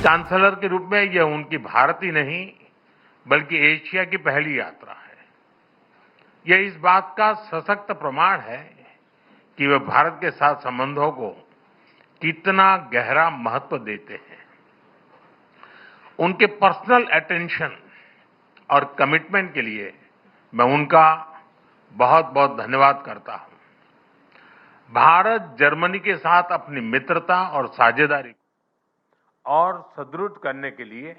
Chancellor के रूप में यह उनकी भारत ही नहीं बल्कि एशिया की पहली यात्रा है। यह इस बात का सशक्त प्रमाण है कि वे भारत के साथ संबंधों को कितना गहरा महत्व देते हैं। उनके पर्सनल अटेंशन और कमिटमेंट के लिए मैं उनका बहुत बहुत धन्यवाद करता हूं। भारत जर्मनी के साथ अपनी मित्रता और साझेदारी और सुदृढ़ करने के लिए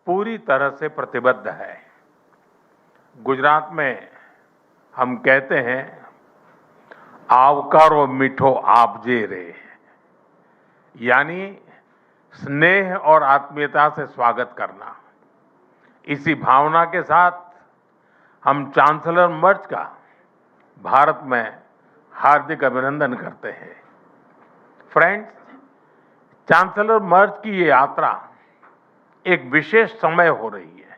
पूरी तरह से प्रतिबद्ध है। गुजरात में हम कहते हैं, आवकारो मीठो आपजे रे, यानी स्नेह और आत्मीयता से स्वागत करना। इसी भावना के साथ हम चांसलर मर्ज का भारत में हार्दिक अभिनंदन करते हैं। फ्रेंड्स, चांसलर मर्ज की ये यात्रा एक विशेष समय हो रही है।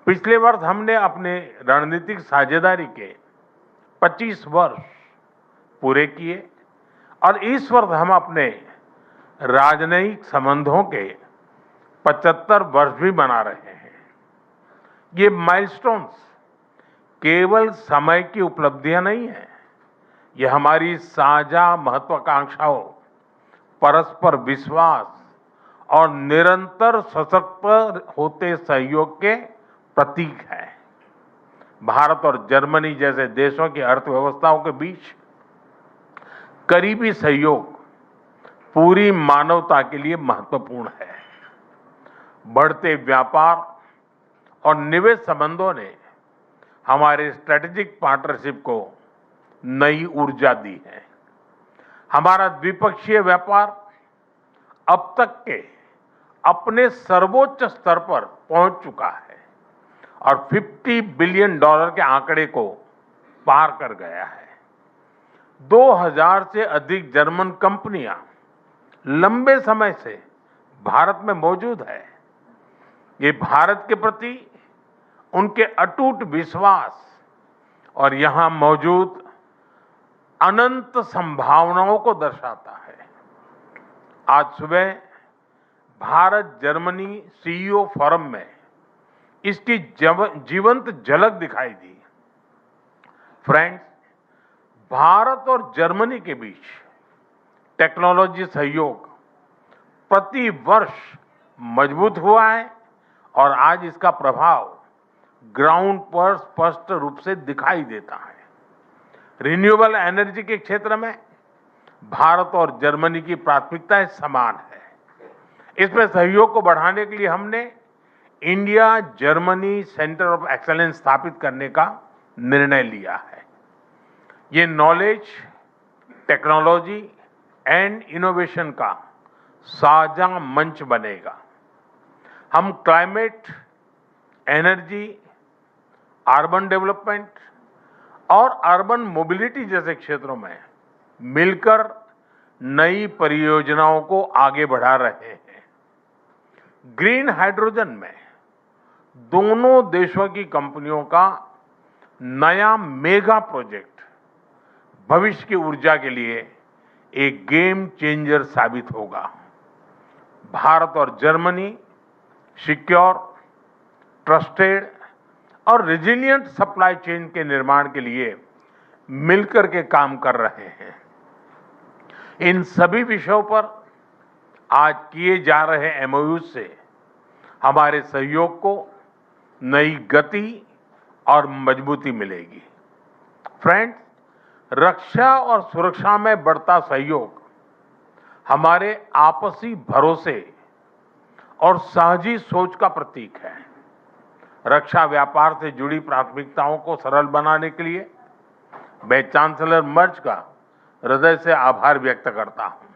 पिछले वर्ष हमने अपने रणनीतिक साझेदारी के 25 वर्ष पूरे किए और इस वर्ष हम अपने राजनयिक संबंधों के 75 वर्ष भी मना रहे हैं। ये माइलस्टोन्स केवल समय की उपलब्धियां नहीं है, ये हमारी साझा महत्वाकांक्षाओं, परस्पर विश्वास और निरंतर सशक्त होते सहयोग के प्रतीक है। भारत और जर्मनी जैसे देशों की अर्थव्यवस्थाओं के बीच करीबी सहयोग पूरी मानवता के लिए महत्वपूर्ण है। बढ़ते व्यापार और निवेश संबंधों ने हमारे स्ट्रेटेजिक पार्टनरशिप को नई ऊर्जा दी है। हमारा द्विपक्षीय व्यापार अब तक के अपने सर्वोच्च स्तर पर पहुंच चुका है और $50 बिलियन के आंकड़े को पार कर गया है। 2000 से अधिक जर्मन कंपनियां लंबे समय से भारत में मौजूद है। ये भारत के प्रति उनके अटूट विश्वास और यहां मौजूद अनंत संभावनाओं को दर्शाता है। आज सुबह भारत जर्मनी सीईओ फोरम में इसकी जीवंत झलक दिखाई दी। फ्रेंड्स, भारत और जर्मनी के बीच टेक्नोलॉजी सहयोग प्रति वर्ष मजबूत हुआ है और आज इसका प्रभाव ग्राउंड पर स्पष्ट रूप से दिखाई देता है। रिन्यूएबल एनर्जी के क्षेत्र में भारत और जर्मनी की प्राथमिकताएं समान है। इसमें सहयोग को बढ़ाने के लिए हमने India Germany centre of excellence स्थापित करने का निर्णय लिया है। ये नॉलेज, टेक्नोलॉजी एंड इनोवेशन का साझा मंच बनेगा। हम क्लाइमेट, एनर्जी, अर्बन डेवलपमेंट और अर्बन मोबिलिटी जैसे क्षेत्रों में मिलकर नई परियोजनाओं को आगे बढ़ा रहे हैं। ग्रीन हाइड्रोजन में दोनों देशों की कंपनियों का नया मेगा प्रोजेक्ट भविष्य की ऊर्जा के लिए एक गेम चेंजर साबित होगा। भारत और जर्मनी सिक्योर, ट्रस्टेड और रेजिलिएंट सप्लाई चेन के निर्माण के लिए मिलकर के काम कर रहे हैं। इन सभी विषयों पर आज किए जा रहे एमओयू से हमारे सहयोग को नई गति और मजबूती मिलेगी। फ्रेंड्स, रक्षा और सुरक्षा में बढ़ता सहयोग हमारे आपसी भरोसे और साझी सोच का प्रतीक है। रक्षा व्यापार से जुड़ी प्राथमिकताओं को सरल बनाने के लिए मैं चांसलर मर्ज का हृदय से आभार व्यक्त करता हूं।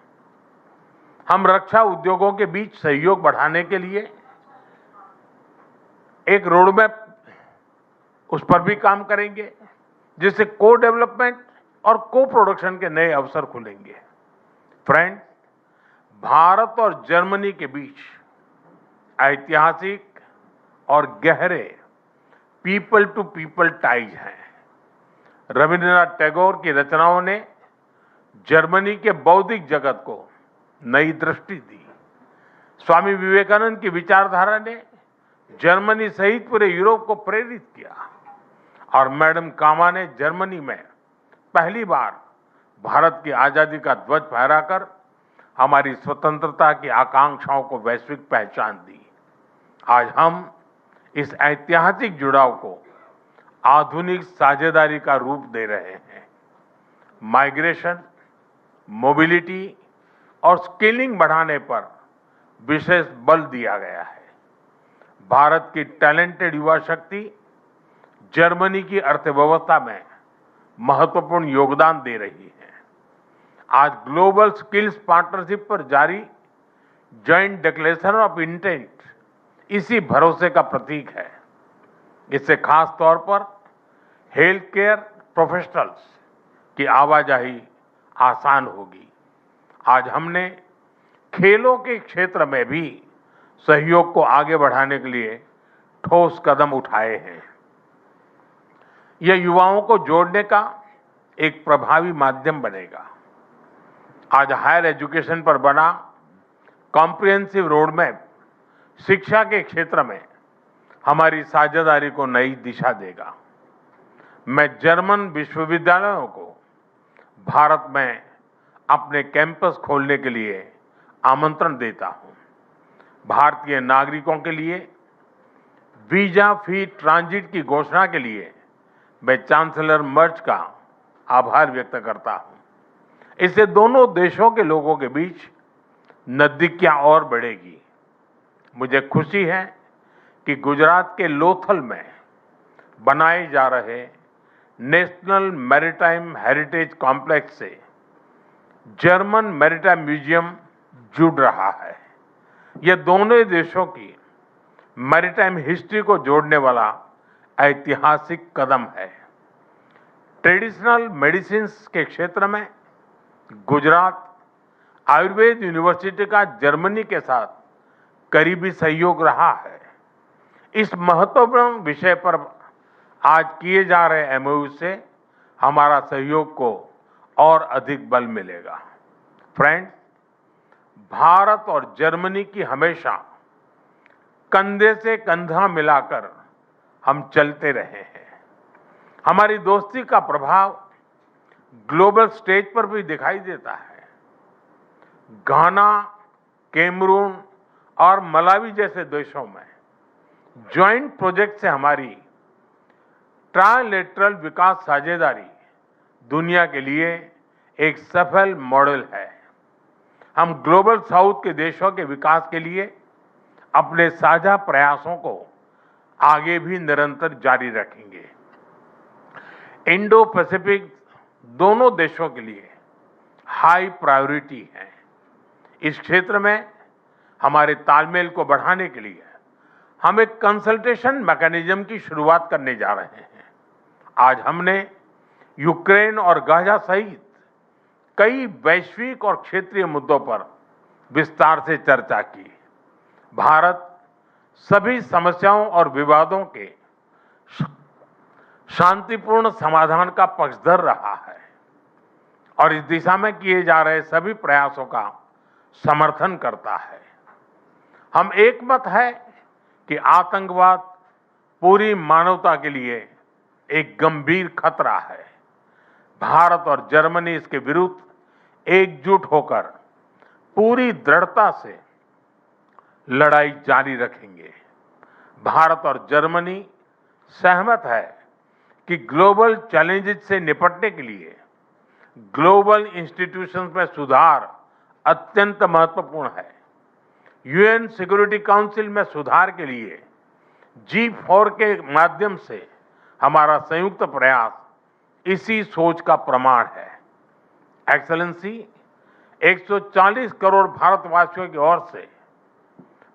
हम रक्षा उद्योगों के बीच सहयोग बढ़ाने के लिए एक रोडमैप, उस पर भी काम करेंगे, जिससे को डेवलपमेंट और को प्रोडक्शन के नए अवसर खुलेंगे। फ्रेंड्स, भारत और जर्मनी के बीच ऐतिहासिक और गहरे पीपल टू पीपल टाइज हैं। रविंद्रनाथ टैगोर की रचनाओं ने जर्मनी के बौद्धिक जगत को नई दृष्टि दी। स्वामी विवेकानंद की विचारधारा ने जर्मनी सहित पूरे यूरोप को प्रेरित किया और मैडम कामा ने जर्मनी में पहली बार भारत की आजादी का ध्वज फहराकर हमारी स्वतंत्रता की आकांक्षाओं को वैश्विक पहचान दी। आज हम इस ऐतिहासिक जुड़ाव को आधुनिक साझेदारी का रूप दे रहे हैं। माइग्रेशन, मोबिलिटी और स्किलिंग बढ़ाने पर विशेष बल दिया गया है। भारत की टैलेंटेड युवा शक्ति जर्मनी की अर्थव्यवस्था में महत्वपूर्ण योगदान दे रही है। आज ग्लोबल स्किल्स पार्टनरशिप पर जारी जॉइंट डिक्लेरेशन ऑफ इंटेंट इसी भरोसे का प्रतीक है। इससे खास तौर पर हेल्थ केयर प्रोफेशनल्स की आवाजाही आसान होगी। आज हमने खेलों के क्षेत्र में भी सहयोग को आगे बढ़ाने के लिए ठोस कदम उठाए हैं। यह युवाओं को जोड़ने का एक प्रभावी माध्यम बनेगा। आज हायर एजुकेशन पर बना कॉम्प्रिहेंसिव रोडमैप शिक्षा के क्षेत्र में हमारी साझेदारी को नई दिशा देगा। मैं जर्मन विश्वविद्यालयों को भारत में अपने कैंपस खोलने के लिए आमंत्रण देता हूं। भारतीय नागरिकों के लिए वीजा फ्री ट्रांजिट की घोषणा के लिए मैं चांसलर मर्ज का आभार व्यक्त करता हूं। इससे दोनों देशों के लोगों के बीच नजदीकियां और बढ़ेगी। मुझे खुशी है कि गुजरात के लोथल में बनाए जा रहे नेशनल मैरीटाइम हेरिटेज कॉम्प्लेक्स से जर्मन मैरीटाइम म्यूजियम जुड़ रहा है। यह दोनों देशों की मैरीटाइम हिस्ट्री को जोड़ने वाला ऐतिहासिक कदम है। ट्रेडिशनल मेडिसिन के क्षेत्र में गुजरात आयुर्वेद यूनिवर्सिटी का जर्मनी के साथ करीबी सहयोग रहा है। इस महत्वपूर्ण विषय पर आज किए जा रहे एमओयू से हमारा सहयोग को और अधिक बल मिलेगा। फ्रेंड्स, भारत और जर्मनी की हमेशा कंधे से कंधा मिलाकर हम चलते रहे हैं। हमारी दोस्ती का प्रभाव ग्लोबल स्टेज पर भी दिखाई देता है। घाना, कैमरून और मलावी जैसे देशों में ज्वाइंट प्रोजेक्ट से हमारी ट्राइलेटरल विकास साझेदारी दुनिया के लिए एक सफल मॉडल है। हम ग्लोबल साउथ के देशों के विकास के लिए अपने साझा प्रयासों को आगे भी निरंतर जारी रखेंगे। इंडो पैसिफिक दोनों देशों के लिए हाई प्रायोरिटी है। इस क्षेत्र में हमारे तालमेल को बढ़ाने के लिए हम एक कंसल्टेशन मैकेनिज्म की शुरुआत करने जा रहे हैं। आज हमने यूक्रेन और गाजा सहित कई वैश्विक और क्षेत्रीय मुद्दों पर विस्तार से चर्चा की। भारत सभी समस्याओं और विवादों के शांतिपूर्ण समाधान का पक्षधर रहा है और इस दिशा में किए जा रहे सभी प्रयासों का समर्थन करता है। हम एकमत है कि आतंकवाद पूरी मानवता के लिए एक गंभीर खतरा है। भारत और जर्मनी इसके विरुद्ध एकजुट होकर पूरी दृढ़ता से लड़ाई जारी रखेंगे। भारत और जर्मनी सहमत है कि ग्लोबल चैलेंजेस से निपटने के लिए ग्लोबल इंस्टीट्यूशंस में सुधार अत्यंत महत्वपूर्ण है। यूएन सिक्योरिटी काउंसिल में सुधार के लिए G4 के माध्यम से हमारा संयुक्त प्रयास इसी सोच का प्रमाण है। एक्सेलेंसी, 140 करोड़ भारतवासियों की ओर से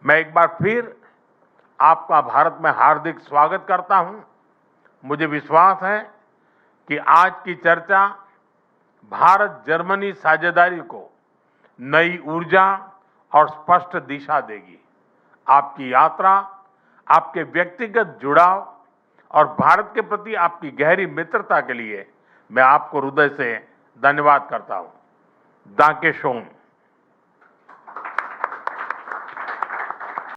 मैं एक बार फिर आपका भारत में हार्दिक स्वागत करता हूं। मुझे विश्वास है कि आज की चर्चा भारत जर्मनी साझेदारी को नई ऊर्जा और स्पष्ट दिशा देगी। आपकी यात्रा, आपके व्यक्तिगत जुड़ाव और भारत के प्रति आपकी गहरी मित्रता के लिए मैं आपको हृदय से धन्यवाद करता हूं। दांके शोन।